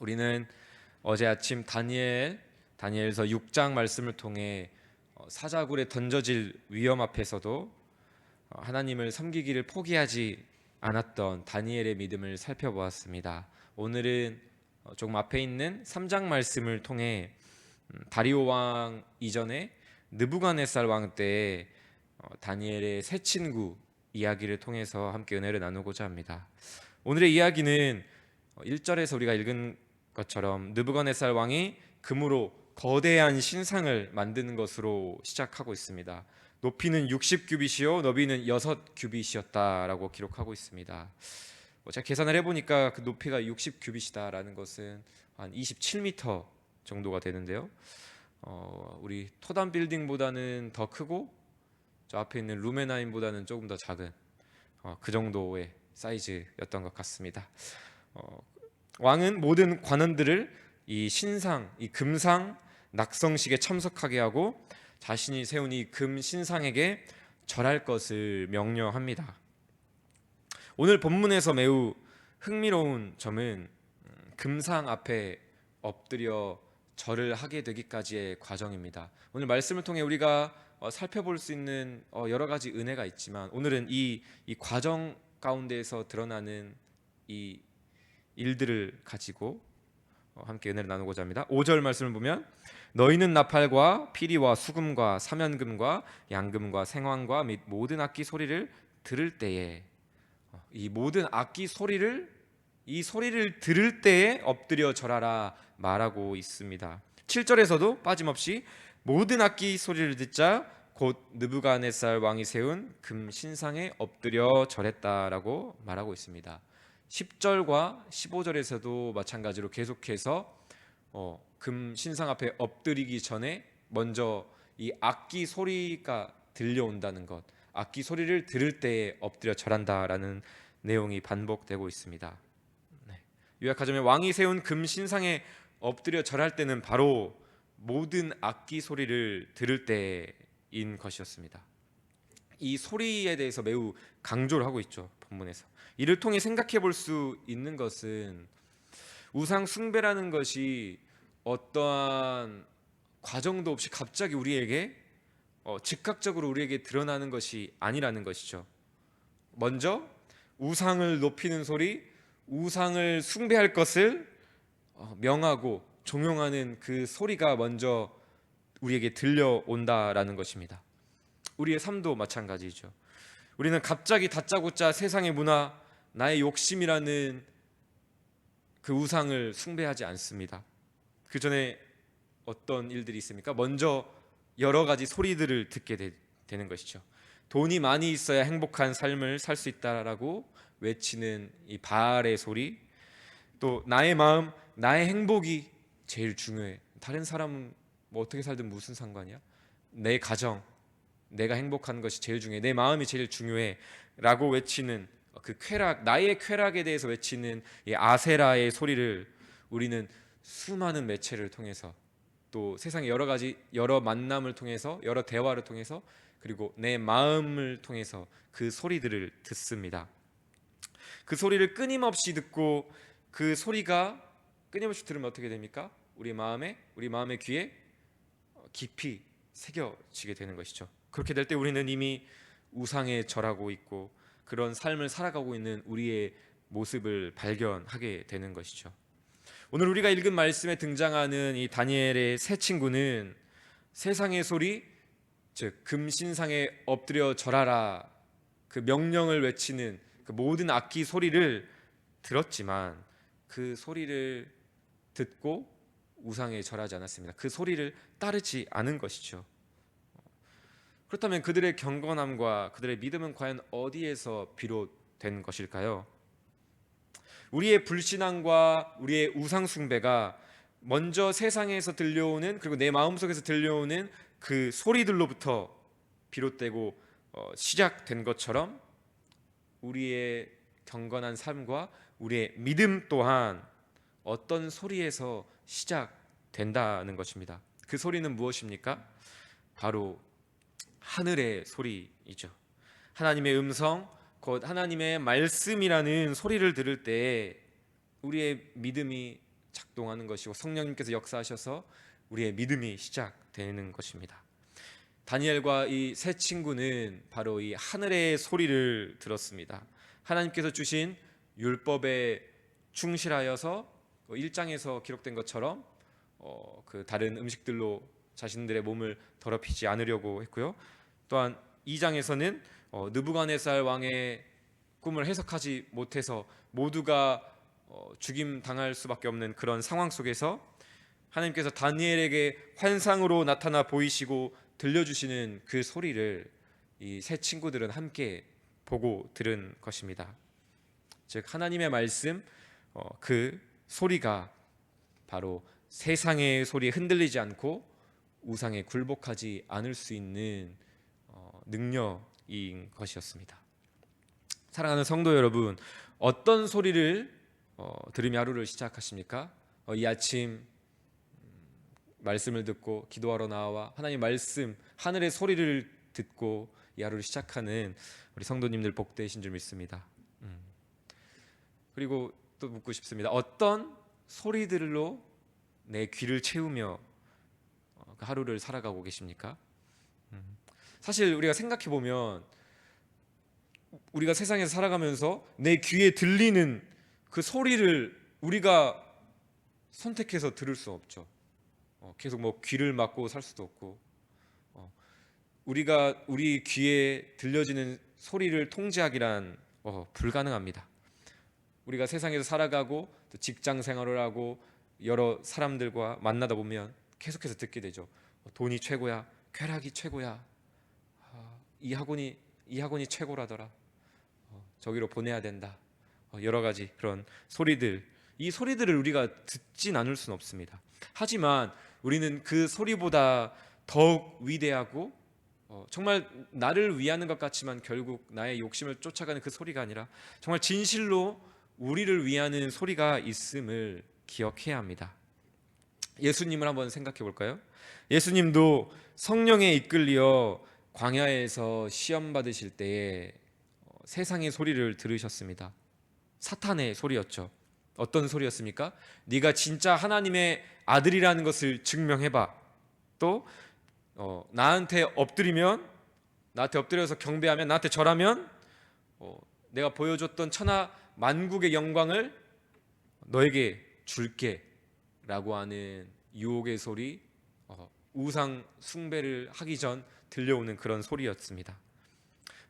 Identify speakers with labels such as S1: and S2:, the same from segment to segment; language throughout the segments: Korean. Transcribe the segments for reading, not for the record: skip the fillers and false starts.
S1: 우리는 어제 아침 다니엘서 6장 말씀을 통해 사자굴에 던져질 위험 앞에서도 하나님을 섬기기를 포기하지 않았던 다니엘의 믿음을 살펴보았습니다. 오늘은 조금 앞에 있는 3장 말씀을 통해 다리오 왕 이전에 느부갓네살 왕 때의 다니엘의 새 친구 이야기를 통해서 함께 은혜를 나누고자 합니다. 오늘의 이야기는 1절에서 우리가 읽은 것처럼 느부갓네살 왕이 금으로 거대한 신상을 만드는 것으로 시작하고 있습니다. 높이는 60규빗이요 너비는 6규빗이었다라고 기록하고 있습니다. 제가 계산을 해보니까 그 높이가 60규빗이다라는 것은 한 27m 정도가 되는데요. 우리 토단 빌딩보다는 더 크고 저 앞에 있는 루메나인보다는 조금 더 작은 그 정도의 사이즈였던 것 같습니다. 왕은 모든 관원들을 이 신상, 이 금상 낙성식에 참석하게 하고 자신이 세운 이 금 신상에게 절할 것을 명령합니다. 오늘 본문에서 매우 흥미로운 점은 금상 앞에 엎드려 절을 하게 되기까지의 과정입니다. 오늘 말씀을 통해 우리가 살펴볼 수 있는 여러 가지 은혜가 있지만 오늘은 이 과정 가운데에서 드러나는 이 일들을 가지고 함께 은혜를 나누고자 합니다. 5절 말씀을 보면 너희는 나팔과 피리와 수금과 사면금과 양금과 생황과 및 모든 악기 소리를 들을 때에 이 모든 악기 소리를 들을 때에 엎드려 절하라 말하고 있습니다. 7절에서도 빠짐없이 모든 악기 소리를 듣자 곧 느부갓네살 왕이 세운 금 신상에 엎드려 절했다라고 말하고 있습니다. 10절과 15절에서도 마찬가지로 계속해서 금 신상 앞에 엎드리기 전에 먼저 이 악기 소리가 들려온다는 것, 악기 소리를 들을 때에 엎드려 절한다라는 내용이 반복되고 있습니다. 요약하자면 왕이 세운 금 신상에 엎드려 절할 때는 바로 모든 악기 소리를 들을 때인 것이었습니다. 이 소리에 대해서 매우 강조를 하고 있죠, 본문에서. 이를 통해 생각해 볼 수 있는 것은 우상 숭배라는 것이 어떠한 과정도 없이 갑자기 우리에게 즉각적으로 우리에게 드러나는 것이 아니라는 것이죠. 먼저 우상을 높이는 소리, 우상을 숭배할 것을 명하고 종용하는 그 소리가 먼저 우리에게 들려온다라는 것입니다. 우리의 삶도 마찬가지죠. 우리는 갑자기 다짜고짜 세상의 문화, 나의 욕심이라는 그 우상을 숭배하지 않습니다. 그 전에 어떤 일들이 있습니까? 먼저 여러 가지 소리들을 듣게 되는 것이죠. 돈이 많이 있어야 행복한 삶을 살 수 있다라고 외치는 이 바알의 소리, 또 나의 마음, 나의 행복이 제일 중요해. 다른 사람은 뭐 어떻게 살든 무슨 상관이야? 내 가정, 내가 행복한 것이 제일 중요해. 내 마음이 제일 중요해 라고 외치는 그 쾌락, 나의 쾌락에 대해서 외치는 이 아세라의 소리를 우리는 수많은 매체를 통해서 또 세상의 여러 만남을 통해서 여러 대화를 통해서 그리고 내 마음을 통해서 그 소리들을 듣습니다. 그 소리를 끊임없이 듣고 그 소리가 끊임없이 들으면 어떻게 됩니까? 우리 마음의 귀에 깊이 새겨지게 되는 것이죠. 그렇게 될 때 우리는 이미 우상에 절하고 있고 그런 삶을 살아가고 있는 우리의 모습을 발견하게 되는 것이죠. 오늘 우리가 읽은 말씀에 등장하는 이 다니엘의 새 친구는 세상의 소리, 즉 금신상에 엎드려 절하라 그 명령을 외치는 그 모든 악기 소리를 들었지만 그 소리를 듣고 우상에 절하지 않았습니다. 그 소리를 따르지 않은 것이죠. 그렇다면 그들의 경건함과 그들의 믿음은 과연 어디에서 비롯된 것일까요? 우리의 불신앙과 우리의 우상 숭배가 먼저 세상에서 들려오는 그리고 내 마음속에서 들려오는 그 소리들로부터 비롯되고 시작된 것처럼 우리의 경건한 삶과 우리의 믿음 또한 어떤 소리에서 시작된다는 것입니다. 그 소리는 무엇입니까? 바로 하늘의 소리이죠. 하나님의 음성, 곧 하나님의 말씀이라는 소리를 들을 때 우리의 믿음이 작동하는 것이고 성령님께서 역사하셔서 우리의 믿음이 시작되는 것입니다. 다니엘과 이 세 친구는 바로 이 하늘의 소리를 들었습니다. 하나님께서 주신 율법에 충실하여서 1장에서 기록된 것처럼 그 다른 음식들로 자신들의 몸을 더럽히지 않으려고 했고요. 또한 2장에서는 느부갓네살 왕의 꿈을 해석하지 못해서 모두가 죽임 당할 수밖에 없는 그런 상황 속에서 하나님께서 다니엘에게 환상으로 나타나 보이시고 들려주시는 그 소리를 이 세 친구들은 함께 보고 들은 것입니다. 즉 하나님의 말씀, 그 소리가 바로 세상의 소리에 흔들리지 않고 우상에 굴복하지 않을 수 있는 능력인 것이었습니다. 사랑하는 성도 여러분, 어떤 소리를 들으며 하루를 시작하십니까? 이 아침 말씀을 듣고 기도하러 나와 하나님 말씀, 하늘의 소리를 듣고 이 하루를 시작하는 우리 성도님들 복되신 줄 믿습니다. 그리고 또 묻고 싶습니다. 어떤 소리들로 내 귀를 채우며 그 하루를 살아가고 계십니까? 사실 우리가 생각해 보면 우리가 세상에서 살아가면서 내 귀에 들리는 그 소리를 우리가 선택해서 들을 수 없죠. 계속 뭐 귀를 막고 살 수도 없고, 우리가 우리 귀에 들려지는 소리를 통제하기란 불가능합니다. 우리가 세상에서 살아가고 또 직장 생활을 하고 여러 사람들과 만나다 보면 계속해서 듣게 되죠. 돈이 최고야, 쾌락이 최고야, 이 학원이 최고라더라, 저기로 보내야 된다, 여러 가지 그런 소리들, 이 소리들을 우리가 듣진 않을 수는 없습니다. 하지만 우리는 그 소리보다 더욱 위대하고 정말 나를 위하는 것 같지만 결국 나의 욕심을 쫓아가는 그 소리가 아니라 정말 진실로 우리를 위하는 소리가 있음을 기억해야 합니다. 예수님을 한번 생각해 볼까요? 예수님도 성령에 이끌려 광야에서 시험 받으실 때에 세상의 소리를 들으셨습니다. 사탄의 소리였죠. 어떤 소리였습니까? 네가 진짜 하나님의 아들이라는 것을 증명해봐. 또 나한테 엎드려서 경배하면, 나한테 절하면 내가 보여줬던 천하 만국의 영광을 너에게 줄게 라고 하는 유혹의 소리, 우상 숭배를 하기 전 들려오는 그런 소리였습니다.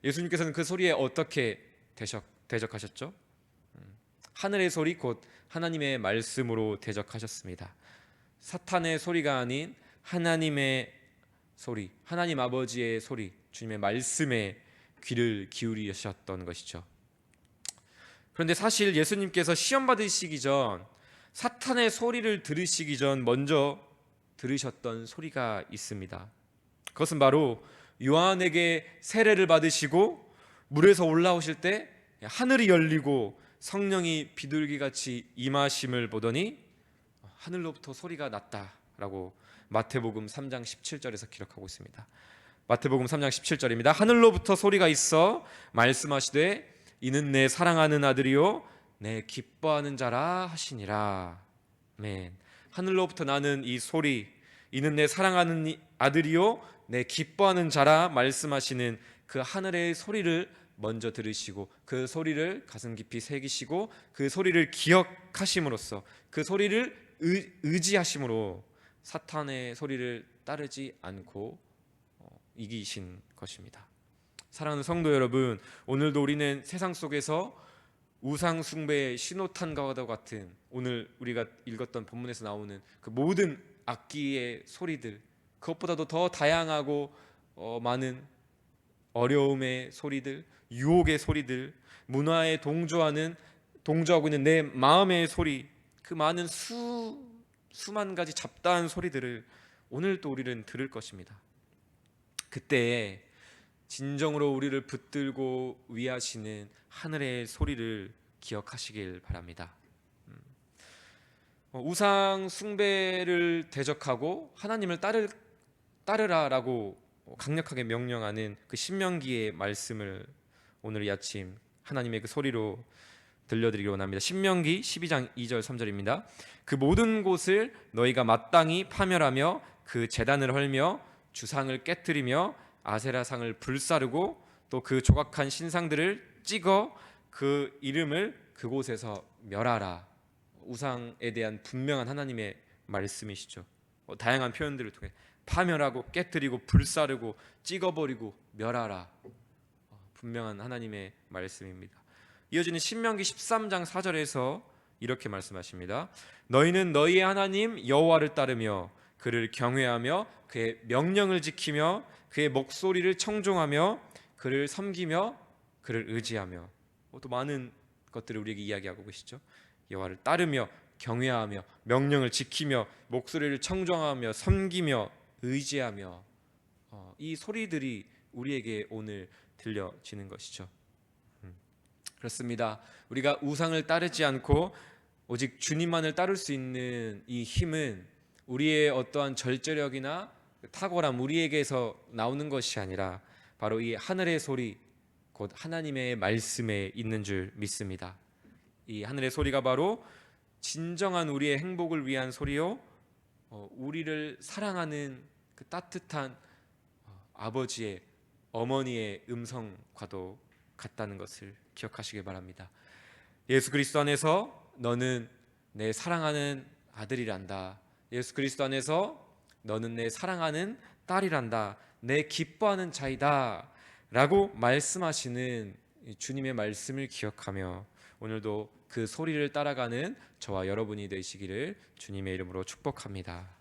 S1: 예수님께서는 그 소리에 어떻게 대적하셨죠? 하늘의 소리, 곧 하나님의 말씀으로 대적하셨습니다. 사탄의 소리가 아닌 하나님의 소리, 하나님 아버지의 소리, 주님의 말씀에 귀를 기울이셨던 것이죠. 그런데 사실 예수님께서 시험 받으시기 전, 사탄의 소리를 들으시기 전 먼저 들으셨던 소리가 있습니다. 그것은 바로 요한에게 세례를 받으시고 물에서 올라오실 때 하늘이 열리고 성령이 비둘기같이 임하심을 보더니 하늘로부터 소리가 났다라고 마태복음 3장 17절에서 기록하고 있습니다. 마태복음 3장 17절입니다. 하늘로부터 소리가 있어 말씀하시되 이는 내 사랑하는 아들이요 내 기뻐하는 자라 하시니라. 아멘. 하늘로부터 나는 이 소리, 이는 내 사랑하는 아들이요 내 기뻐하는 자라 말씀하시는 그 하늘의 소리를 먼저 들으시고 그 소리를 가슴 깊이 새기시고 그 소리를 기억하심으로써 그 소리를 의지하심으로 사탄의 소리를 따르지 않고 이기신 것입니다. 사랑하는 성도 여러분, 오늘도 우리는 세상 속에서 우상 숭배의 신호탄과 같은 오늘 우리가 읽었던 본문에서 나오는 그 모든 악기의 소리들, 그것보다도 더 다양하고 많은 어려움의 소리들, 유혹의 소리들, 문화에 동조하고 있는 내 마음의 소리, 그 많은 수만 가지 잡다한 소리들을 오늘 또 우리는 들을 것입니다. 그때에 진정으로 우리를 붙들고 위하시는 하늘의 소리를 기억하시길 바랍니다. 우상 숭배를 대적하고 하나님을 따르라라고 강력하게 명령하는 그 신명기의 말씀을 오늘 이 아침 하나님의 그 소리로 들려드리기 원합니다. 신명기 12장 2절 3절입니다. 그 모든 곳을 너희가 마땅히 파멸하며 그 제단을 헐며 주상을 깨뜨리며 아세라상을 불사르고 또 그 조각한 신상들을 찍어 그 이름을 그곳에서 멸하라. 우상에 대한 분명한 하나님의 말씀이시죠. 다양한 표현들을 통해 파멸하고 깨뜨리고 불사르고 찍어버리고 멸하라. 분명한 하나님의 말씀입니다. 이어지는 신명기 13장 4절에서 이렇게 말씀하십니다. 너희는 너희의 하나님 여호와를 따르며 그를 경외하며 그의 명령을 지키며 그의 목소리를 청종하며 그를 섬기며 그를 의지하며, 또 많은 것들을 우리에게 이야기하고 계시죠. 여호와를 따르며 경외하며 명령을 지키며 목소리를 청정하며 섬기며 의지하며, 이 소리들이 우리에게 오늘 들려지는 것이죠. 그렇습니다. 우리가 우상을 따르지 않고 오직 주님만을 따를 수 있는 이 힘은 우리의 어떠한 절제력이나 탁월함, 우리에게서 나오는 것이 아니라 바로 이 하늘의 소리, 곧 하나님의 말씀에 있는 줄 믿습니다. 이 하늘의 소리가 바로 진정한 우리의 행복을 위한 소리요, 우리를 사랑하는 그 따뜻한 아버지의, 어머니의 음성과도 같다는 것을 기억하시길 바랍니다. 예수 그리스도 안에서 너는 내 사랑하는 아들이란다. 예수 그리스도 안에서 너는 내 사랑하는 딸이란다. 내 기뻐하는 자이다 라고 말씀하시는 주님의 말씀을 기억하며 오늘도 그 소리를 따라가는 저와 여러분이 되시기를 주님의 이름으로 축복합니다.